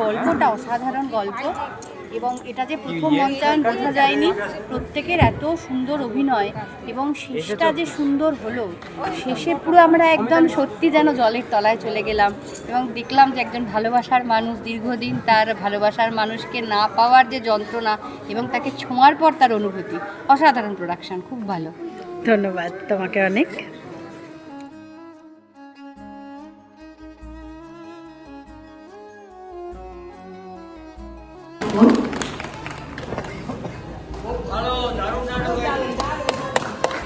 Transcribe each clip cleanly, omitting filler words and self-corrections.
গল্পটা অসাধারণ গল্প, এবং এটা যে প্রথম মঞ্চায়ন বোঝা যায়নি, প্রত্যেকের এত সুন্দর অভিনয়, এবং শেষটা যে সুন্দর হলো, শেষে পুরো আমরা একদম সত্যি যেন জলের তলায় চলে গেলাম, এবং দেখলাম যে একজন ভালোবাসার মানুষ দীর্ঘদিন তার ভালোবাসার মানুষকে না পাওয়ার যে যন্ত্রণা এবং তাকে ছোঁয়ার পর তার অনুভূতি। অসাধারণ প্রোডাকশন, খুব ভালো। ধন্যবাদ তোমাকে অনেক।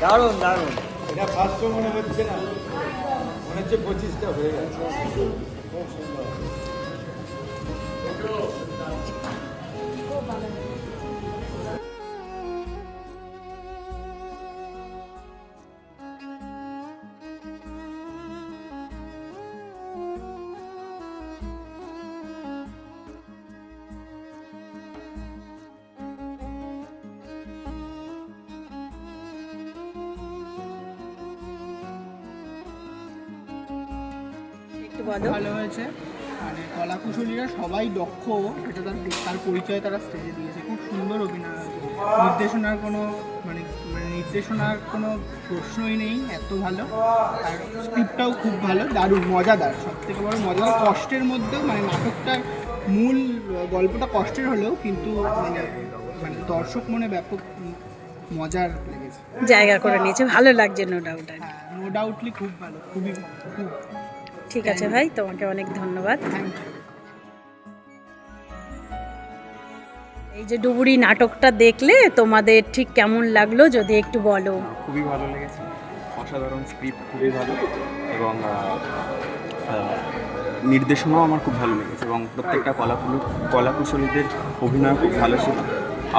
দারুণ দারুণ, এটা 500 মনে হচ্ছে না, মনে হচ্ছে 25টা হয়ে গেছে। খুব সুন্দর। ভালো হয়েছে, মানে কলাকুশলীরা সবাই দক্ষ, এটা তার পরিচয় তারা স্টেজে দিয়েছে। খুব সুন্দর অভিনয় হয়েছে, নির্দেশনার কোনো মানে নির্দেশনার কোনো প্রশ্নই নেই, এত ভালো। আর স্ক্রিপ্টটাও খুব ভালো, দারুণ মজাদার, সব থেকে বড় মজাদার। কষ্টের মধ্যেও মানে নাটকটার মূল গল্পটা কষ্টের হলেও কিন্তু মানে মানে দর্শক মনে ব্যাপক মজার লেগেছে, জায়গা করে নিয়েছে, ভালো লাগছে নো ডাউট। হ্যাঁ, নো ডাউটলি খুব ভালো, খুবই খুব। ঠিক আছে ভাই, তোমাকে অনেক ধন্যবাদ। এই যে ডুবুরি নাটকটা দেখলে তোমাদের ঠিক কেমন লাগলো যদি একটু বলো। খুবই ভালো লেগেছে, অসাধারণ স্ক্রিপ্ট, খুবই ভালো, এবং নির্দেশনাও আমার খুব ভালো লেগেছে, এবং প্রত্যেকটা কলাকুশলীদের অভিনয় খুব ভালো ছিল,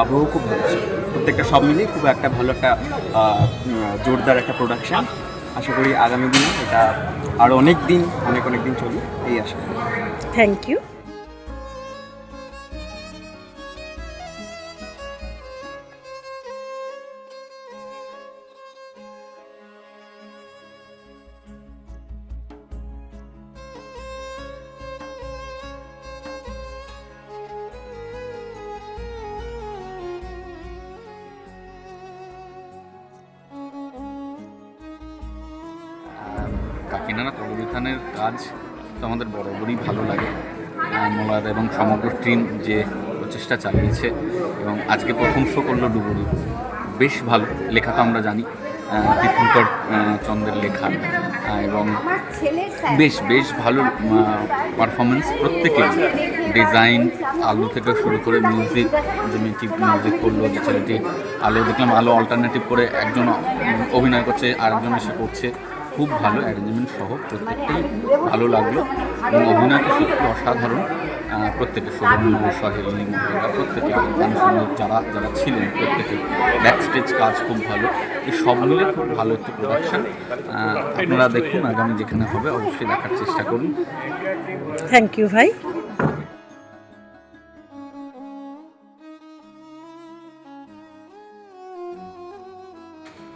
আবহ খুব ভালো ছিল, প্রত্যেকটা সব মিলিয়ে খুব একটা ভালো একটা জোরদার একটা প্রোডাকশান। আশা করি আগামী দিনে এটা আরও অনেক দিন চলবে, এই আশা করি। Thank you. কাকিনাড়া তদবিধানের কাজ তো আমাদের বরাবরই ভালো লাগে। মোলার এবং সমগ্র টিম যে প্রচেষ্টা চালিয়েছে, এবং আজকে প্রথম শো করলো ডুবুরি, বেশ ভালো। লেখা তো আমরা জানি তীর্থঙ্কর চন্দ্রের লেখা, এবং বেশ ভালো পারফরমেন্স প্রত্যেকের। ডিজাইন, আলো থেকে শুরু করে মিউজিক, যে মিউজিক করলো যে ছেলেটি, আলো দেখলাম, আলো অল্টারনেটিভ করে একজন অভিনয় করছে, আরেকজন এসে করছে, খুব ভালো অ্যারেঞ্জমেন্ট সহ প্রত্যেকটাই ভালো লাগলো, এবং অভিনয়টা সত্যি অসাধারণ। প্রত্যেকে সৌরভ, সহেলি, মহিলা, প্রত্যেকে যারা ছিলেন প্রত্যেকে, ব্যাক স্টেজ কাজ খুব ভালো, এই সব মিলে খুব ভালো একটি প্রোডাকশান। আপনারা দেখুন, আগামী যেখানে হবে অবশ্যই দেখার চেষ্টা করুন। থ্যাংক ইউ ভাই।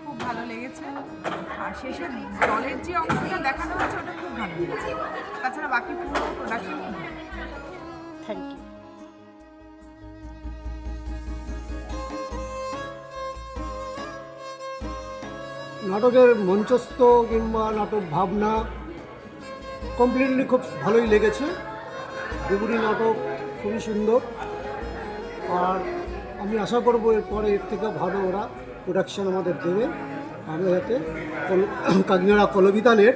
খুব ভালো লেগেছে, আর শেষে জলের যে অংশটা দেখানো হয়েছে ওটা খুব ভালো লেগেছে, তাছাড়া বাকি পুরো প্রোডাকশন। Thank you. নাটকের মঞ্চস্থ কিংবা নাটক ভাবনা কমপ্লিটলি খুব ভালোই লেগেছে। ডুবুরি নাটক খুবই সুন্দর, আর আমি আশা করব এরপরে এর থেকে ভালো ওরা প্রোডাকশান আমাদের দেবে। আমরা যাতে কাকিনাড়া কলবিতানের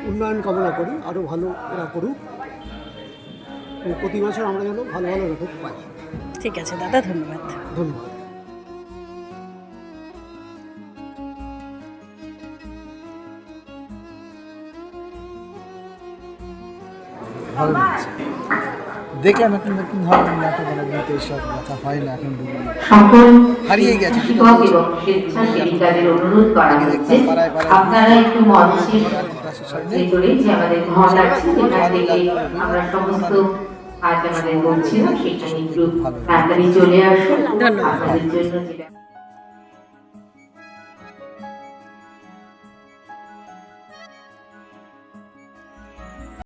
উন্নয়ন কামনা করি, আরও ভালো ওরা করুক, প্রতি বছর আমরা যেন ভালো ভালো নাটক পাই। ঠিক আছে দাদা, ধন্যবাদ। ধন্যবাদ। ভালো লেগেছে, দেখলাম এখন নতুন ধরনের নাটক, অনেকদিন এইসব কথা হয় না, এখন হারিয়ে গেছে। আপনারা একটু মঞ্চের ভেতরে যে আমাদের ঘর আছে সেখান থেকে আমরা সমস্ত কাজ আমাদের করছিলাম, সেখানে একটু তাড়াতাড়ি চলে আসুন আপনাদের জন্য।